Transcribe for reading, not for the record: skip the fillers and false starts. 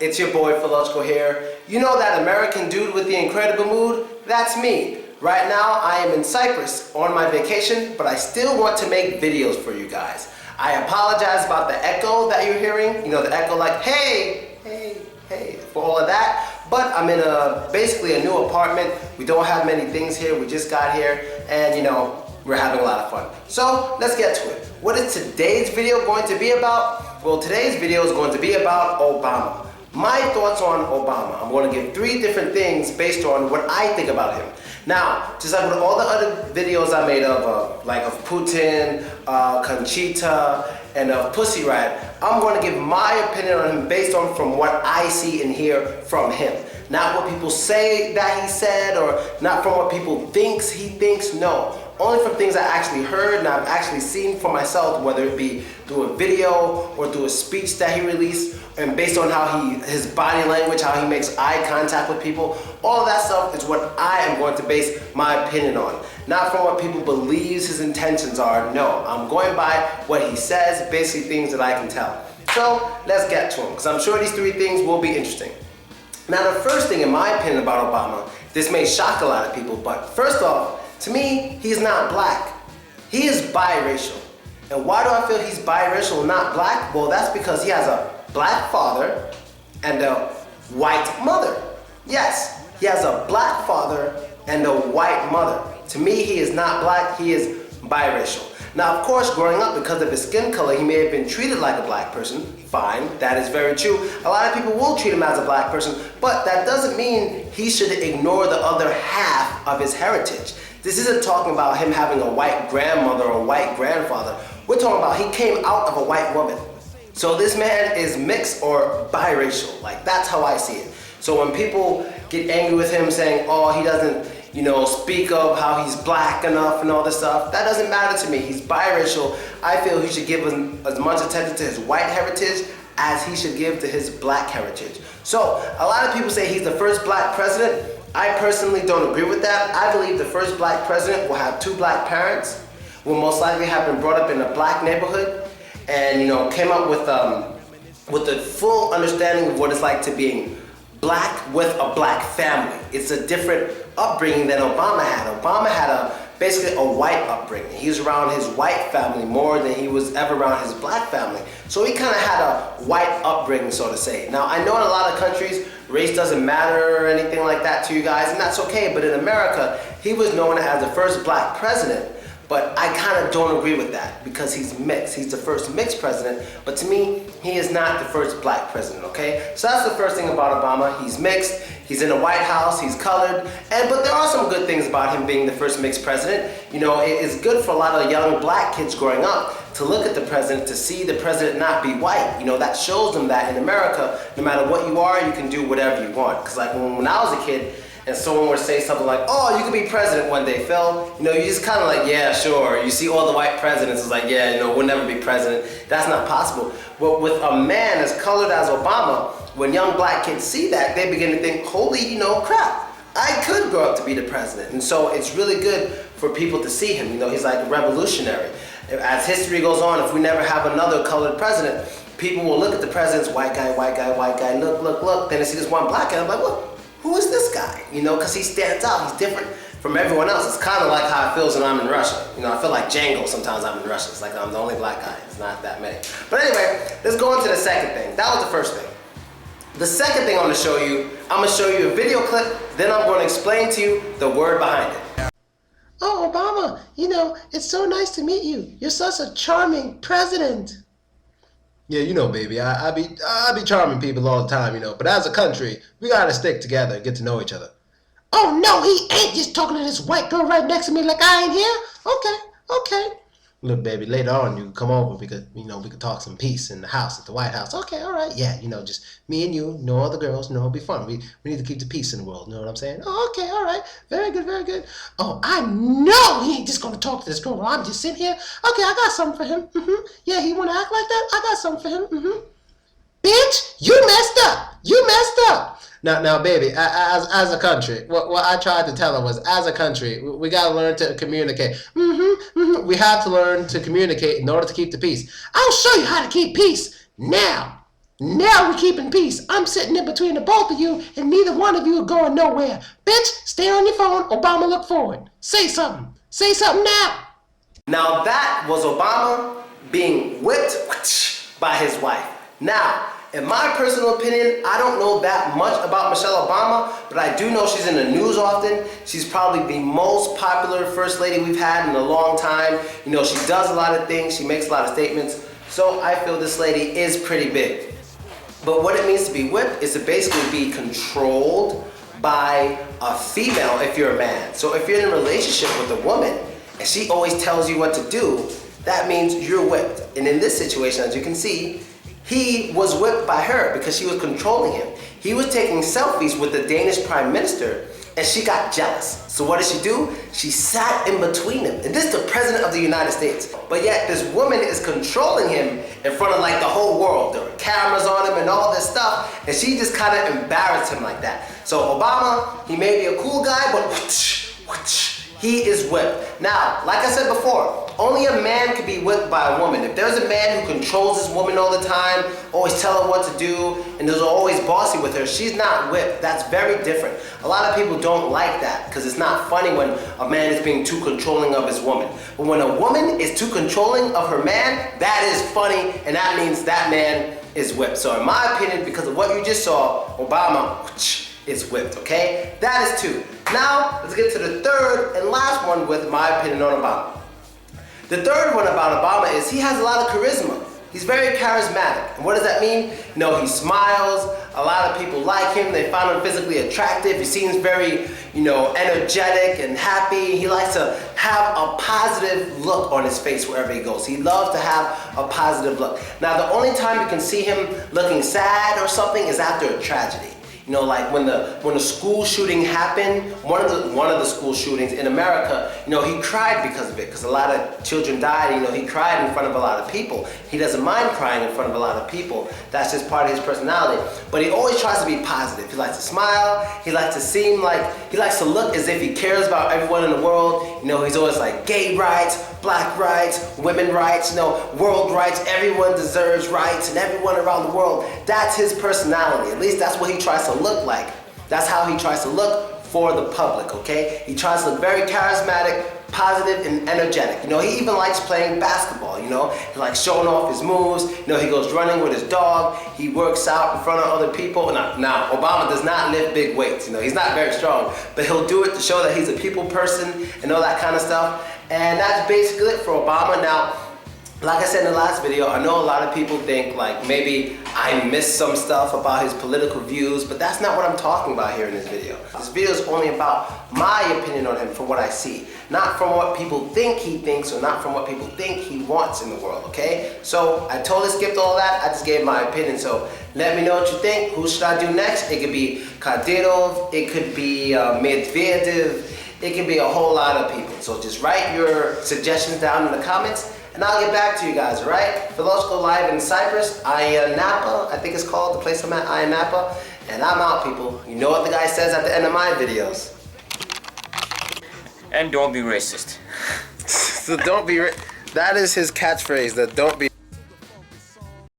It's your boy Philochko here. You know that American dude with the incredible mood? That's me. Right now I am in Cyprus on my vacation, but I still want to make videos for you guys. I apologize about the echo that you're hearing. You know, the echo like, hey, hey, hey, for all of that. But I'm in basically a new apartment. We don't have many things here. We just got here and you know, we're having a lot of fun. So let's get to it. What is today's video going to be about? Well, today's video is going to be about Obama. My thoughts on Obama. I'm going to give 3 different things based on what I think about him. Now, just like with all the other videos I made of, like of Putin, Conchita, and of Pussy Riot, I'm going to give my opinion on him based on from what I see and hear from him. Not what people say that he said, or not from what people thinks he thinks, no. Only from things I actually heard and I've actually seen for myself, whether it be through a video or through a speech that he released, and based on how his body language, how he makes eye contact with people, all of that stuff is what I am going to base my opinion on. Not from what people believes his intentions are, no. I'm going by what he says, basically things that I can tell. So let's get to him, because I'm sure these 3 things will be interesting. Now the first thing in my opinion about Obama, this may shock a lot of people, but first off, to me, he's not black. He is biracial. And why do I feel he's biracial and not black? Well, that's because he has a black father and a white mother. Yes, he has a black father and a white mother. To me, he is not black, he is biracial. Now, of course, growing up, because of his skin color, he may have been treated like a black person. Fine, that is very true. A lot of people will treat him as a black person, but that doesn't mean he should ignore the other half of his heritage. This isn't talking about him having a white grandmother or a white grandfather. We're talking about he came out of a white woman. So this man is mixed or biracial. Like, that's how I see it. So when people get angry with him saying, oh, he doesn't, you know, speak of how he's black enough and all this stuff, that doesn't matter to me. He's biracial. I feel he should give as much attention to his white heritage as he should give to his black heritage. So a lot of people say he's the first black president. I personally don't agree with that. I believe the first black president will have 2 black parents, will most likely have been brought up in a black neighborhood, and you know, came up with the full understanding of what it's like to being black with a black family. It's a different upbringing than Obama had. Obama had basically a white upbringing. He was around his white family more than he was ever around his black family. So he kind of had a white upbringing, so to say. Now, I know in a lot of countries, race doesn't matter or anything like that to you guys, and that's okay, but in America, he was known as the first black president. But I kind of don't agree with that because he's mixed. He's the first mixed president, but to me, he is not the first black president, okay? So that's the first thing about Obama. He's mixed, he's in the White House, he's colored, but there are some good things about him being the first mixed president. You know, it is good for a lot of young black kids growing up to look at the president, to see the president not be white. You know, that shows them that in America, no matter what you are, you can do whatever you want. Because like when I was a kid, and someone would say something like, oh, you could be president one day, Phil. You know, you just kind of like, yeah, sure. You see all the white presidents, it's like, yeah, you know, we'll never be president. That's not possible. But with a man as colored as Obama, when young black kids see that, they begin to think, holy, you know, crap, I could grow up to be the president. And so it's really good for people to see him. You know, he's like revolutionary. As history goes on, if we never have another colored president, people will look at the president's white guy, white guy, white guy, look, look, look. Then they see this one black guy, I'm like, look. Who is this guy? You know, because he stands out. He's different from everyone else. It's kind of like how it feels when I'm in Russia. You know, I feel like Django sometimes I'm in Russia. It's like I'm the only black guy. It's not that many. But anyway, let's go on to the second thing. That was the first thing. The second thing I'm going to show you, I'm going to show you a video clip, then I'm going to explain to you the word behind it. Oh, Obama, you know, it's so nice to meet you. You're such a charming president. Yeah, you know, baby, I be charming people all the time, you know, but as a country, we gotta stick together and get to know each other. Oh, no, he ain't just talking to this white girl right next to me like I ain't here. Okay. Look, baby, later on you can come over because, you know, we could talk some peace in the house, at the White House. Okay, all right. Yeah, you know, just me and you, no other girls, no, it'll be fun. We need to keep the peace in the world, you know what I'm saying? Oh, okay, all right. Very good, very good. Oh, I know he ain't just going to talk to this girl while I'm just sitting here. Okay, I got something for him. Yeah, he want to act like that? I got something for him. Bitch, you messed up. Now, baby, as a country, what I tried to tell her was, as a country, we gotta learn to communicate. We have to learn to communicate in order to keep the peace. I'll show you how to keep peace now. Now we're keeping peace. I'm sitting in between the both of you, and neither one of you are going nowhere. Bitch, stay on your phone. Obama, look forward. Say something. Say something now. Now that was Obama being whipped by his wife. Now, in my personal opinion, I don't know that much about Michelle Obama, but I do know she's in the news often. She's probably the most popular first lady we've had in a long time. You know, she does a lot of things, she makes a lot of statements. So I feel this lady is pretty big. But what it means to be whipped is to basically be controlled by a female if you're a man. So if you're in a relationship with a woman and she always tells you what to do, that means you're whipped. And in this situation, as you can see, he was whipped by her because she was controlling him. He was taking selfies with the Danish Prime Minister and she got jealous. So what did she do? She sat in between them. And this is the President of the United States. But yet this woman is controlling him in front of like the whole world. There were cameras on him and all this stuff. And she just kind of embarrassed him like that. So Obama, he may be a cool guy, but he is whipped. Now, like I said before, only a man can be whipped by a woman. If there's a man who controls his woman all the time, always tell her what to do, and is always bossy with her, she's not whipped. That's very different. A lot of people don't like that because it's not funny when a man is being too controlling of his woman. But when a woman is too controlling of her man, that is funny, and that means that man is whipped. So in my opinion, because of what you just saw, Obama is whipped, okay? That is two. Now, let's get to the third and last one with my opinion on Obama. The third one about Obama is he has a lot of charisma. He's very charismatic. And what does that mean? You know, he smiles, a lot of people like him, they find him physically attractive, he seems very, you know, energetic and happy. He likes to have a positive look on his face wherever he goes. He loves to have a positive look. Now, the only time you can see him looking sad or something is after a tragedy. You know, like when the school shooting happened, one of the school shootings in America, you know, he cried because of it, because a lot of children died. You know, he cried in front of a lot of people. He doesn't mind crying in front of a lot of people. That's just part of his personality. But he always tries to be positive. He likes to smile. He likes to seem like, he likes to look as if he cares about everyone in the world. You know, he's always like gay rights, black rights, women rights, you know, world rights. Everyone deserves rights, and everyone around the world. That's his personality. At least that's what he tries to look like. That's how he tries to look for the public, okay? He tries to look very charismatic, positive, and energetic. You know, he even likes playing basketball, you know? He likes showing off his moves. You know, he goes running with his dog. He works out in front of other people. Now, Obama does not lift big weights. You know, he's not very strong, but he'll do it to show that he's a people person and all that kind of stuff. And that's basically it for Obama. Now, like I said in the last video, I know a lot of people think like maybe I missed some stuff about his political views, but that's not what I'm talking about here in this video. This video is only about my opinion on him from what I see, not from what people think he thinks or not from what people think he wants in the world, okay? So I totally skipped all that. I just gave my opinion. So let me know what you think. Who should I do next? It could be Kadyrov, it could be Medvedev, it could be a whole lot of people. So just write your suggestions down in the comments, and I'll get back to you guys, all right? Philochko live in Cyprus, Napa, I think it's called, the place I'm at, Napa. And I'm out, people. You know what the guy says at the end of my videos. And don't be racist. So don't be, that is his catchphrase, that don't be